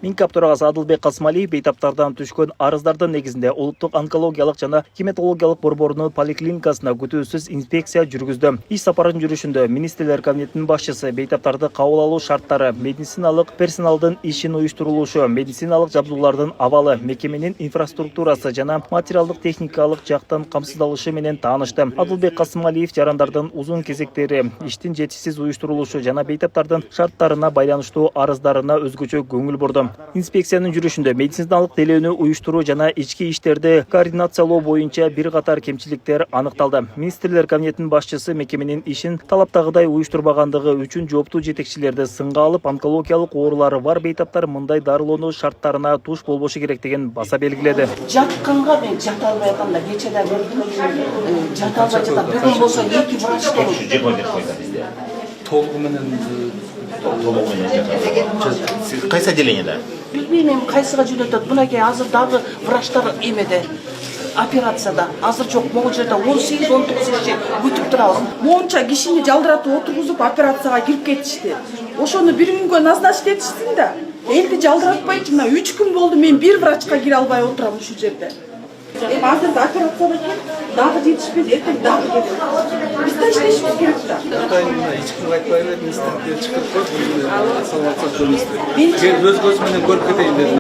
Минкап төрагасы Адылбек Касымалиев бейтаптардан түшкөн арыздардын негизинде улуттук онкологиялык жана гематологиялык борборунун поликлиникасына күтүүсүз инспекция жүргүздү. Иш сапарын жүрүшүндө министрлер кабинетинин башчысы бейтаптарды кабыл алуу шарттары, медициналык персоналдын ишин уюштурулушу, медициналык жабдуулардын абалы, мекеменин инфраструктурасы жана материалдык техникалык жактан камсыздалышы менен таанышты. Адылбек Касымалиев жарандардын узун кезектери, иштин жетишсиз уюштурулушу жана бейтаптардын шарттарына байланыштуу арыздарына өзгөчө көңүл бурду. Инспекциянын жүрүшүндө медициналык делөөнү уюштуруу жана ички иштерди координациялоо боюнча бир катар кемчиликтер аныкталды. Министрлер кабинетинин башчысы мекеменин ишин талаптагыдай уюштурбагандыгы үчүн жооптуу жетекчилерди сынга алып, онкологиялык оорулары бар бейтаптар мындай дарылоонуу шарттарына туш болбошу керек деген баса белгиледи. Жатканга мен жата албай атканда кече да көрдүм. Жата албай жатам. Бүгүн болсо 2 врач келди. Толугу менен Кайсы отделениеда? Билбейм, кайсыга жөнөтөт. Мынакей азыр дагы врачтар эмеде. Операцияда азыр жок, могул жерде 18-19 иши күтүп турабыз. Монча кишини жалдыратып отургузуп операцияга кирип кетишти. Ошону бир күнгө назначить этиштин да. Элди жалдыратпайчы, мына 3 күн болду мен бир врачка кире албай отурам ушул жерде. Азыр да операцияда экен, дагы жетишпейт, эртең дагы келет. Биз да иштешибиз керек да. Атайын эч кимге айтпай элек институттан чыгып коюп, саламатсыз көрүнүштү. Өз көзүм менен көрүп кетейин дедим.